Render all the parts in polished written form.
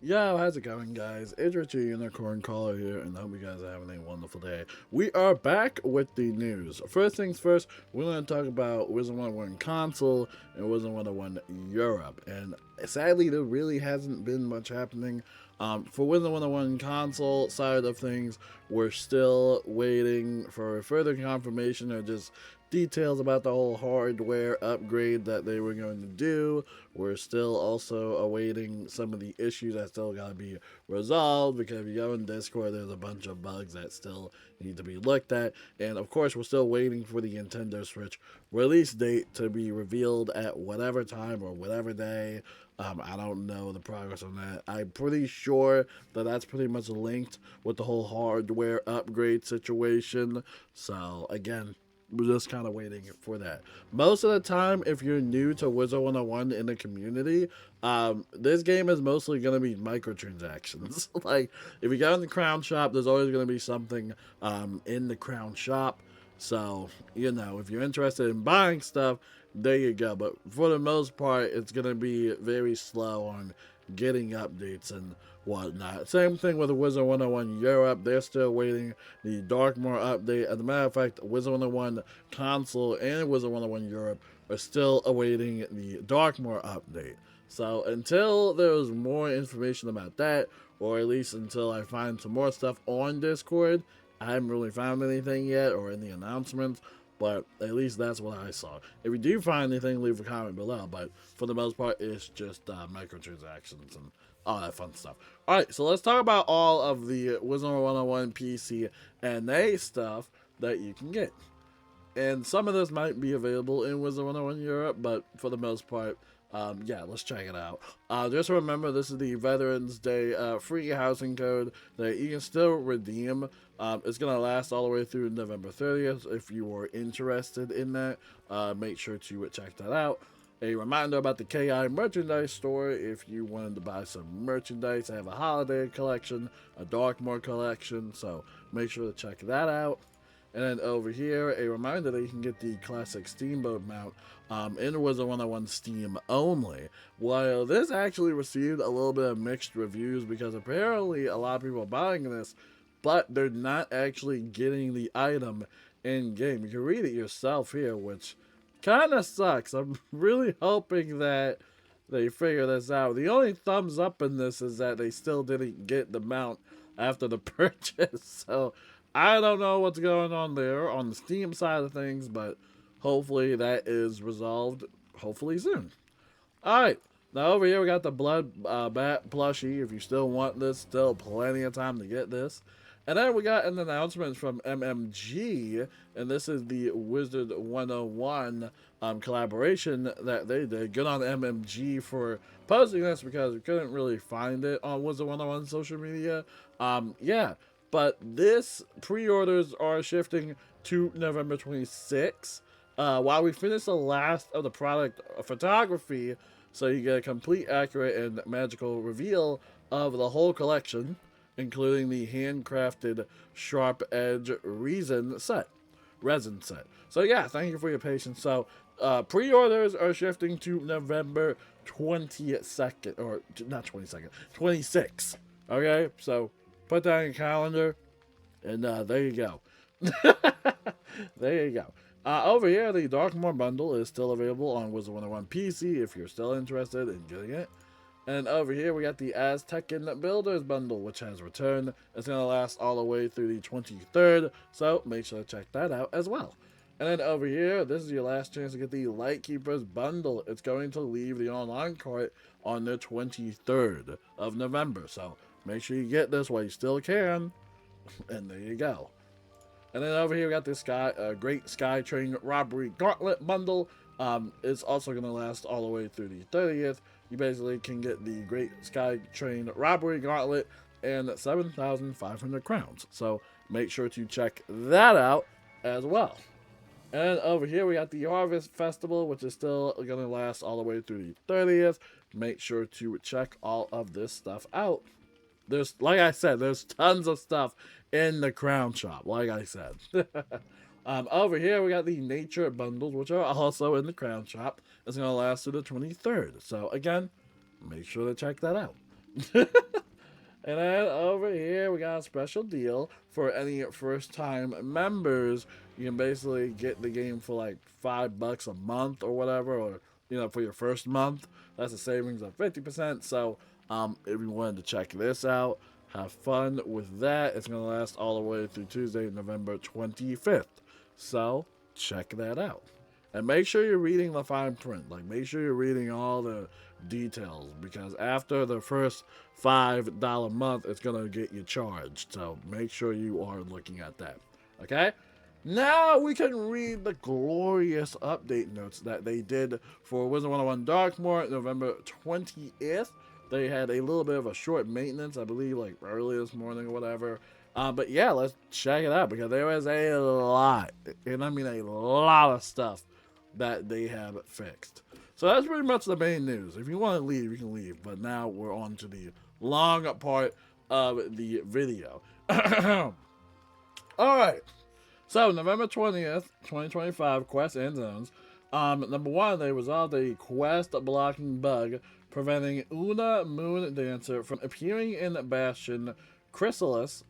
Yo, how's it going, guys? It's Richie Unicorn Caller here, and I hope you guys are having a wonderful day. We are back with the news. First things first, we're going to talk about Wizard101 console and Wizard101 Europe. And sadly, there really hasn't been much happening. For Wizard101 console side of things, we're still waiting for further confirmation or just details about the whole hardware upgrade that they were going to do. We're still also awaiting some of the issues that still got to be resolved because if you go in Discord, there's a bunch of bugs that still need to be looked at. And of course, we're still waiting for the Nintendo Switch release date to be revealed at whatever time or whatever day. I don't know the progress on that. I'm pretty sure that that's pretty much linked with the whole hardware upgrade situation. So, again, we're just kind of waiting for that. Most of the time, if you're new to Wizard 101 in the community, this game is mostly going to be microtransactions. Like, if you go in the Crown Shop, there's always going to be something in the Crown Shop. So, if you're interested in buying stuff, there you go. But for the most part, it's going to be very slow on getting updates and whatnot. Same thing with the Wizard 101 Europe. They're still waiting the Darkmoor update. As a matter of fact, Wizard 101 console and Wizard 101 Europe are still awaiting the Darkmoor update. So until there's more information about that, or at least until I find some more stuff on Discord, I haven't really found anything yet or any announcements. But at least that's what I saw. If you do find anything, leave a comment below. But for the most part, it's just microtransactions and all that fun stuff. All right, so let's talk about all of the Wizard 101 PC and A stuff that you can get. And some of this might be available in Wizard 101 Europe, but for the most part, yeah, let's check it out. Just remember, this is the Veterans Day free housing code that you can still redeem. It's going to last all the way through November 30th. If you are interested in that, make sure to check that out. A reminder about the KI merchandise store. If you wanted to buy some merchandise, I have a holiday collection, a Darkmoor collection, so make sure to check that out. And then over here, a reminder that you can get the classic Steamboat mount in Wizard 101 Steam only. While this actually received a little bit of mixed reviews because apparently a lot of people are buying this, but they're not actually getting the item in game. You can read it yourself here, which kind of sucks. I'm really hoping that they figure this out. The only thumbs up in this is that they still didn't get the mount after the purchase. So I don't know what's going on there on the Steam side of things, but hopefully that is resolved hopefully soon. All right. Now over here we got the blood bat plushie. If you still want this, still plenty of time to get this. And then we got an announcement from MMG, and this is the Wizard 101 collaboration that they did. Good on MMG for posting this because we couldn't really find it on Wizard 101 social media. Yeah, but this pre-orders are shifting to November 26th. While we finish the last of the product photography, so you get a complete, accurate, and magical reveal of the whole collection, including the handcrafted sharp edge resin set. So yeah, thank you for your patience. So pre-orders are shifting to November 22nd, or not 22nd, 26th. Okay, so put that in your calendar, and there you go. There you go. Over here, the Darkmoor bundle is still available on Wizard 101 PC if you're still interested in getting it. And over here, we got the Aztecan Builders bundle, which has returned. It's going to last all the way through the 23rd, so make sure to check that out as well. And then over here, this is your last chance to get the Lightkeepers bundle. It's going to leave the online cart on the 23rd of November, so make sure you get this while you still can. And there you go. And then over here we got this Great Sky Train Robbery Gauntlet bundle. It's also going to last all the way through the 30th. You basically can get the Great Sky Train Robbery Gauntlet and 7,500 crowns. So make sure to check that out as well. And over here we got the Harvest Festival, which is still going to last all the way through the 30th. Make sure to check all of this stuff out. There's, like I said, there's tons of stuff in the Crown Shop, like I said. Over here, we got the Nature Bundles, which are also in the Crown Shop. It's going to last through the 23rd. So, again, make sure to check that out. And then over here, we got a special deal for any first time members. You can basically get the game for like $5 a month or whatever, or for your first month. That's a savings of 50%. So, if you wanted to check this out, have fun with that. It's going to last all the way through Tuesday, November 25th. So, check that out. And make sure you're reading the fine print. Like, make sure you're reading all the details, because after the first $5 month, it's going to get you charged. So make sure you are looking at that. Okay? Now we can read the glorious update notes that they did for Wizard101 Darkmoor, November 20th. They had a little bit of a short maintenance, I believe, like early this morning or whatever. But yeah, let's check it out, because there was a lot, and I mean a lot of stuff that they have fixed. So that's pretty much the main news. If you want to leave, you can leave. But now we're on to the long part of the video. Alright. So, November 20th, 2025, Quest and Zones. Number one, they resolved a quest blocking bug preventing Una Moon Dancer from appearing in Bastion Chrysalis.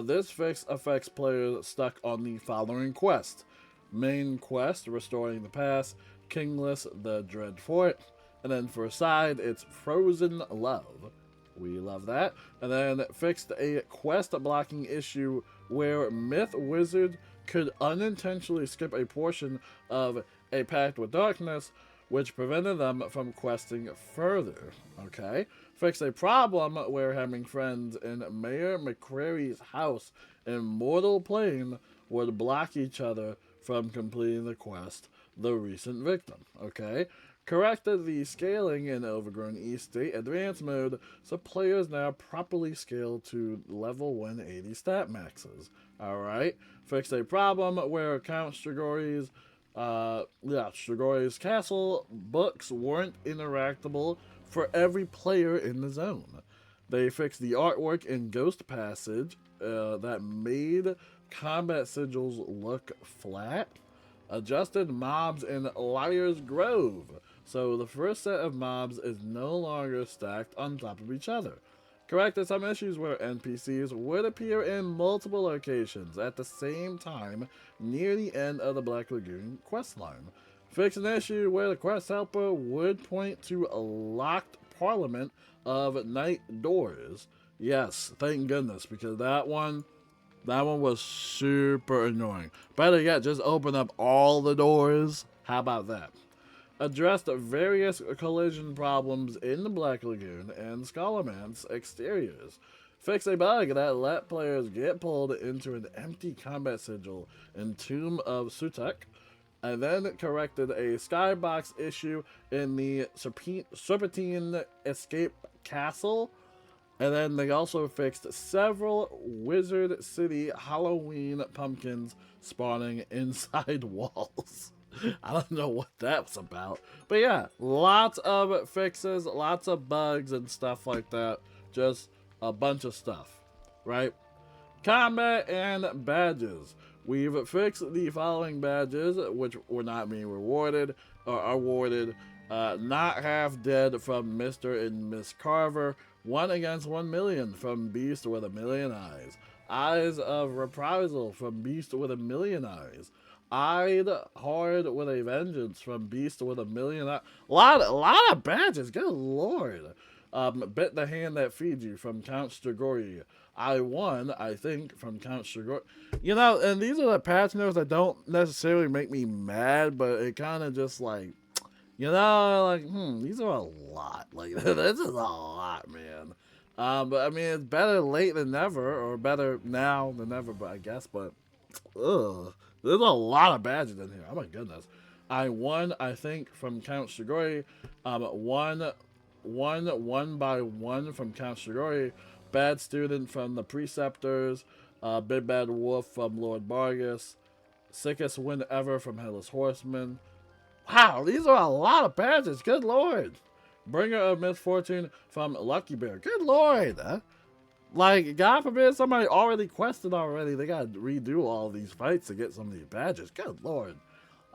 This fix affects players stuck on the following quest. Main quest, Restoring the Past, Kingless, the Dread Fort. And then for a side, it's Frozen Love. We love that. And then fixed a quest blocking issue where Myth Wizard could unintentionally skip a portion of A Pact with Darkness, which prevented them from questing further. Okay? Fixed a problem where having friends in Mayor McCrary's house in Mortal Plane would block each other from completing the quest, The Recent Victim. Okay? Corrected the scaling in Overgrown Estate Advanced Mode, so players now properly scale to level 180 stat maxes. Alright? Fixed a problem where Count Strigori's castle books weren't interactable for every player in the zone. They fixed the artwork in Ghost Passage that made combat sigils look flat. Adjusted mobs in Liar's Grove, so the first set of mobs is no longer stacked on top of each other. Corrected some issues where NPCs would appear in multiple locations at the same time near the end of the Black Lagoon questline. Fixed an issue where the quest helper would point to a locked Parliament of Night Doors. Yes, thank goodness, because that one was super annoying. Better yet, just open up all the doors. How about that? Addressed various collision problems in the Black Lagoon and Scholarman's exteriors. Fixed a bug that let players get pulled into an empty combat sigil in Tomb of Sutek. And then corrected a skybox issue in the Serpentine Escape Castle. And then they also fixed several Wizard City Halloween pumpkins spawning inside walls. I don't know what that's about. But yeah, lots of fixes, lots of bugs and stuff like that. Just a bunch of stuff, right? Combat and badges. We've fixed the following badges, which were not being rewarded or awarded. Not Half Dead from Mr. and Miss Carver. 1 against 1 million from Beast with a Million Eyes. Eyes of Reprisal from Beast with a Million Eyes. Eyed Hard with a Vengeance from Beast with a Million Eyes. A lot of badges, good lord. Bit the Hand That Feeds You from Count Strigoi. I Won, I think, from Count Strigoi. And these are the patch notes that don't necessarily make me mad, but it kind of just like, these are a lot. Like, this is a lot, man. But I mean, it's better late than never, or better now than never, but I guess, but, ugh. There's a lot of badges in here. Oh my goodness. I Won, I think, from Count Strigoi. One by one from Count Strigoi. Bad Student from the Preceptors. Big Bad Wolf from Lord Bargus. Sickest Win Ever from Headless Horseman. Wow, these are a lot of badges. Good lord. Bringer of Misfortune from Lucky Bear. Good lord. Huh? Like, God forbid somebody already quested already. They gotta redo all these fights to get some of these badges. Good lord.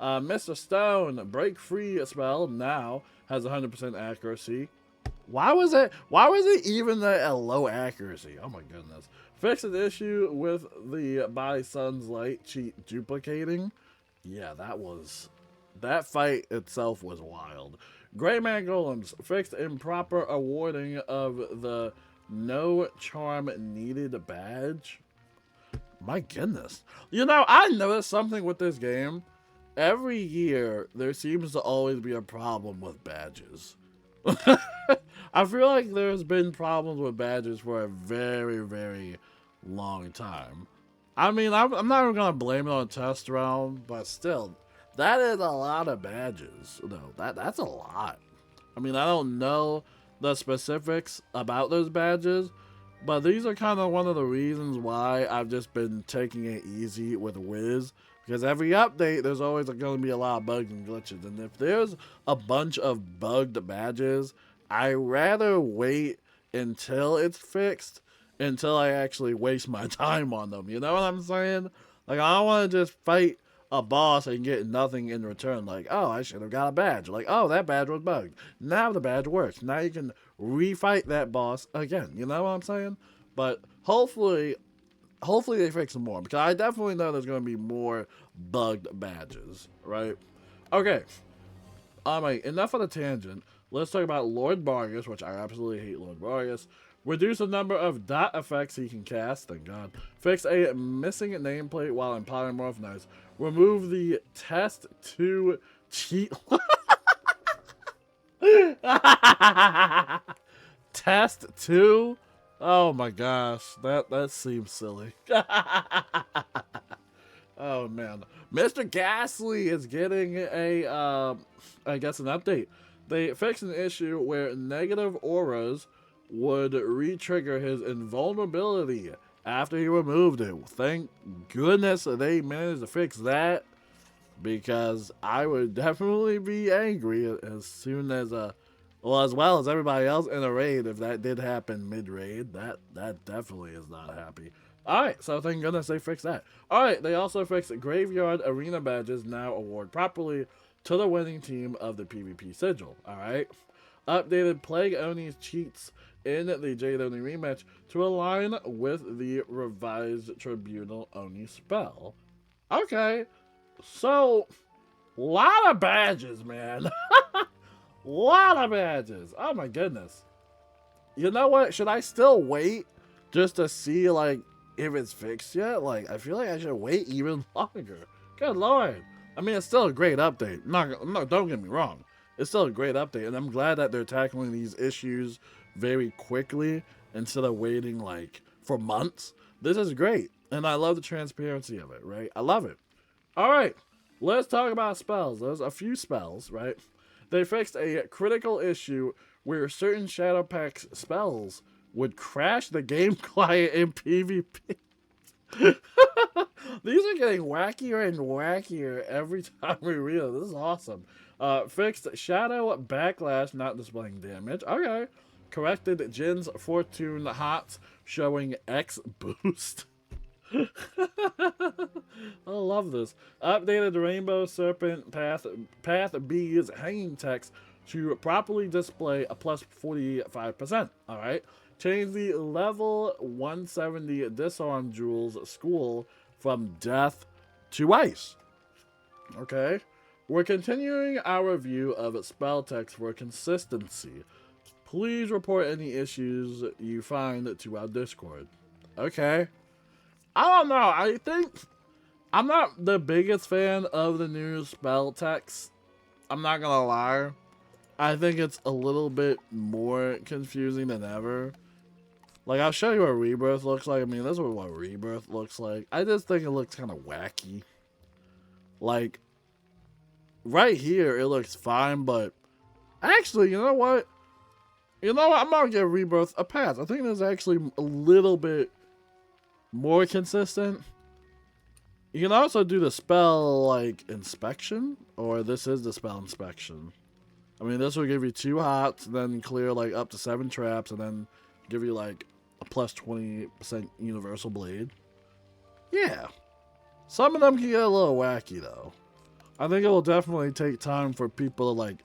Mr. Stone, Break Free spell now has 100% accuracy. Why was it even at a low accuracy? Oh my goodness. Fix an issue with the by Sun's Light cheat duplicating. Yeah, that fight itself was wild. Greyman Golems fixed improper awarding of the no charm needed badge. My goodness. You know, I noticed something with this game. Every year, there seems to always be a problem with badges. I feel like there's been problems with badges for a very, very long time. I mean, I'm not even going to blame it on test round, but still, that is a lot of badges. No, that's a lot. I mean, I don't know the specifics about those badges, but these are kind of one of the reasons why I've just been taking it easy with Wiz. Because every update, there's always going to be a lot of bugs and glitches. And if there's a bunch of bugged badges, I rather wait until it's fixed, until I actually waste my time on them. You know what I'm saying? Like, I don't want to just fight a boss and get nothing in return. Like, oh, I should have got a badge. Like, oh, that badge was bugged. Now the badge works. Now you can refight that boss again. You know what I'm saying? But hopefully they fix them more, because I definitely know there's going to be more bugged badges, right? Okay. Alright, enough of the tangent. Let's talk about Lord Bargus, which I absolutely hate Lord Bargus. Reduce the number of dot effects he can cast, thank God. Fix a missing nameplate while in Polymorph, nice. Remove the test 2 cheat. Test 2? Oh my gosh, that seems silly. Oh man, Mr. Ghastly is getting a I guess an update. They fixed an issue where negative auras would re-trigger his invulnerability after he removed it. Thank goodness they managed to fix that, because I would definitely be angry as soon as well, as well as everybody else in a raid, if that did happen mid-raid. That definitely is not happy. Alright, so thank goodness they fixed that. Alright, they also fixed Graveyard Arena badges now award properly to the winning team of the PvP Sigil. Alright. Updated Plague Oni's cheats in the Jade Oni rematch to align with the revised Tribunal Oni spell. Okay. So, lot of badges, man. Lot of badges. Oh my goodness. You know what? Should I still wait just to see, like, if it's fixed yet? Like, I feel like I should wait even longer. Good lord. I mean, it's still a great update. No, don't get me wrong. It's still a great update, and I'm glad that they're tackling these issues very quickly instead of waiting, like, for months. This is great, and I love the transparency of it, right? I love it. All right, let's talk about spells. There's a few spells, right? They fixed a critical issue where certain Shadow Pack's spells would crash the game client in PvP. These are getting wackier and wackier every time we read it. This is awesome. Fixed Shadow Backlash not displaying damage. Okay. Corrected Jin's Fortune Hots showing X boost. I love this. Updated Rainbow Serpent Path B's hanging text to properly display a plus 45%. Alright. Change the level 170 disarm jewels school from death to ice. Okay. We're continuing our review of spell text for consistency. Please report any issues you find to our Discord. Okay. I don't know. I think I'm not the biggest fan of the new spell text. I'm not gonna lie. I think it's a little bit more confusing than ever. Like, I'll show you what Rebirth looks like. I mean, this is what Rebirth looks like. I just think it looks kind of wacky. Like, right here, it looks fine, but actually, you know what? I'm gonna give Rebirth a pass. I think there's actually a little bit more consistent. You can also do the spell, like, inspection, or this is the spell inspection. I mean, this will give you 2 hots, then clear, like, up to 7 traps, and then give you, like, a plus 20% universal blade. Yeah. Some of them can get a little wacky, though. I think it will definitely take time for people to, like,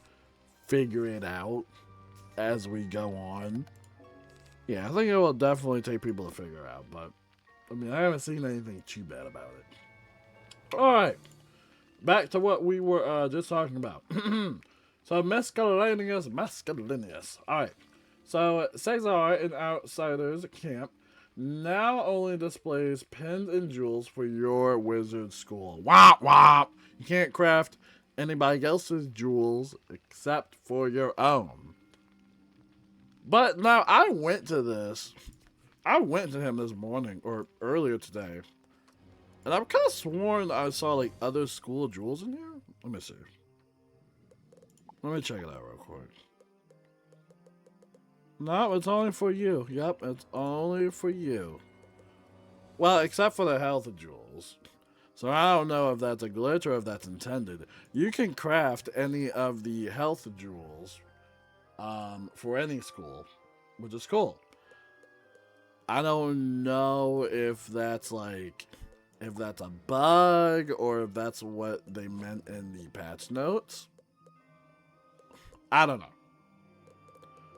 figure it out. as we go on. Yeah, I think it will definitely take people to figure out, but I mean, I haven't seen anything too bad about it. Alright, back to what we were just talking about. So, miscellaneous. Alright, so Cesar in Outsider's camp now only displays pins and jewels for your wizard school. Wop wop! You can't craft anybody else's jewels except for your own. But now I went to him this morning or earlier today, and I'm kind of sworn I saw like other school jewels in here. Let me see. Let me check it out real quick. No, it's only for you. Yep, it's only for you. Well, except for the health jewels. So I don't know if that's a glitch or if that's intended. You can craft any of the health jewels for any school, which is cool. I don't know if that's like, if that's a bug or if that's what they meant in the patch notes. I don't know.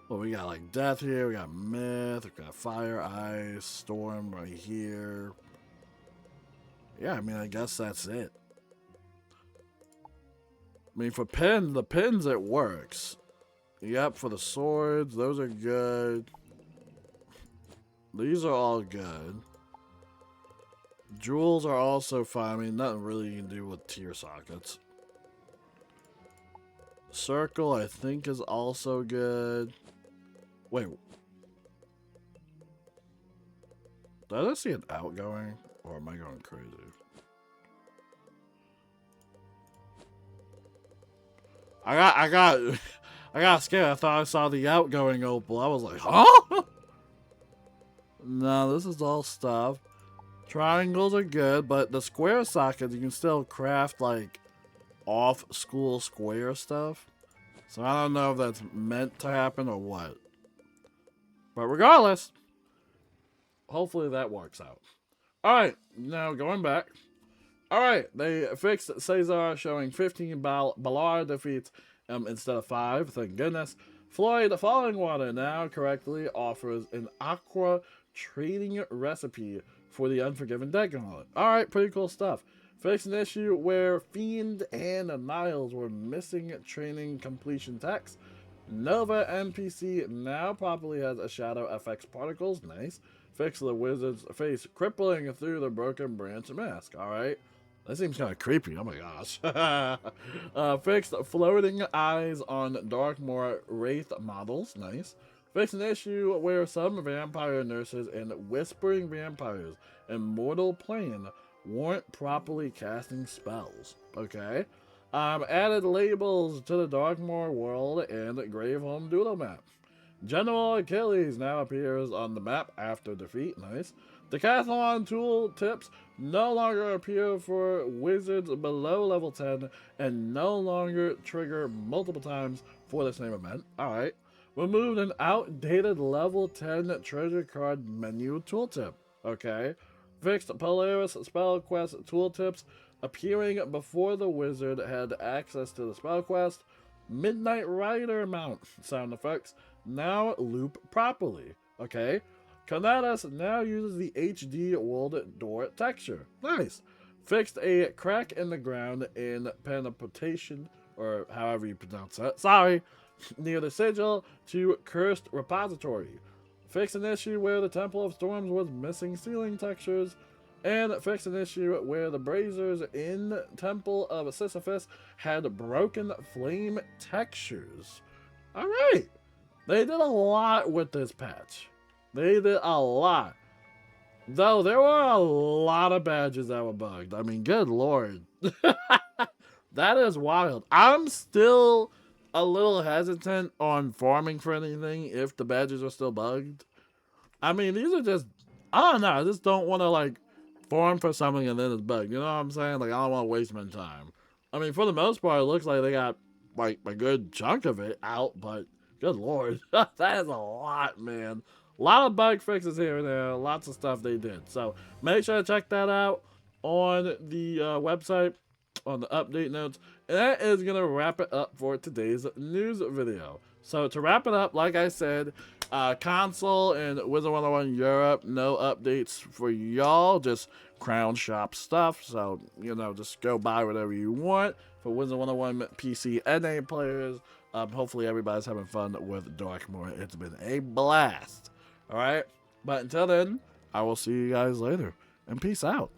Well, we got like death here, we got myth, we got fire, ice, storm right here. Yeah, I mean, I guess that's it. I mean, for the pins, it works. Yep, for the swords, those are good. These are all good. Jewels are also fine. I mean, nothing really you can do with tier sockets. Circle, I think, is also good. Wait. Did I see an outgoing? Or am I going crazy? I got scared. I thought I saw the outgoing opal. I was like, huh? No, this is all stuff. Triangles are good, but the square sockets, you can still craft, like, off-school square stuff. So I don't know if that's meant to happen or what. But regardless, hopefully that works out. Alright, now going back. Alright, they fixed Cesar showing 15 Ballard defeats instead of 5, thank goodness. Floyd Fallingwater now correctly offers an Aqua trading recipe for the Unforgiven deck gauntlet. Alright, pretty cool stuff. Fixed an issue where Fiend and Niles were missing training completion text. Nova NPC now properly has a Shadow FX particles, nice. Fixed the wizard's face crippling through the broken branch mask, alright. That seems kind of creepy, oh my gosh. Fixed floating eyes on Darkmoor Wraith models, nice. Fixed an issue where some vampire nurses and whispering vampires in Mortal Plane weren't properly casting spells, okay. Added labels to the Darkmoor world and Graveholm Doodle map. General Achilles now appears on the map after defeat, nice. Decathlon tool tips no longer appear for wizards below level 10 and no longer trigger multiple times for the same event, alright. Removed an outdated level 10 treasure card menu tooltip, okay. Fixed Polaris spell quest tooltips appearing before the wizard had access to the spell quest. Midnight Rider mount sound effects now loop properly, okay. Kanadas now uses the HD world door texture, nice. Fixed a crack in the ground in Panoportation, or however you pronounce that, sorry, near the sigil to Cursed Repository. Fixed an issue where the Temple of Storms was missing ceiling textures, and fixed an issue where the braziers in Temple of Sisyphus had broken flame textures. Alright, they did a lot with this patch. They did a lot. Though there were a lot of badges that were bugged. I mean, good lord. That is wild. I'm still a little hesitant on farming for anything if the badges are still bugged. I mean, these are just, I don't know, I just don't want to like farm for something and then it's bugged. You know what I'm saying? Like, I don't want to waste my time. I mean, for the most part, it looks like they got like a good chunk of it out, but good lord, that is a lot, man. A lot of bug fixes here and there, lots of stuff they did. So make sure to check that out on the website, on the update notes. And that is going to wrap it up for today's news video. So to wrap it up, like I said, console and Wizard101 Europe, no updates for y'all, just Crown Shop stuff. So, you know, just go buy whatever you want for Wizard101 PC and A players. Hopefully everybody's having fun with Darkmoor. It's been a blast. All right? But until then, I will see you guys later. And peace out.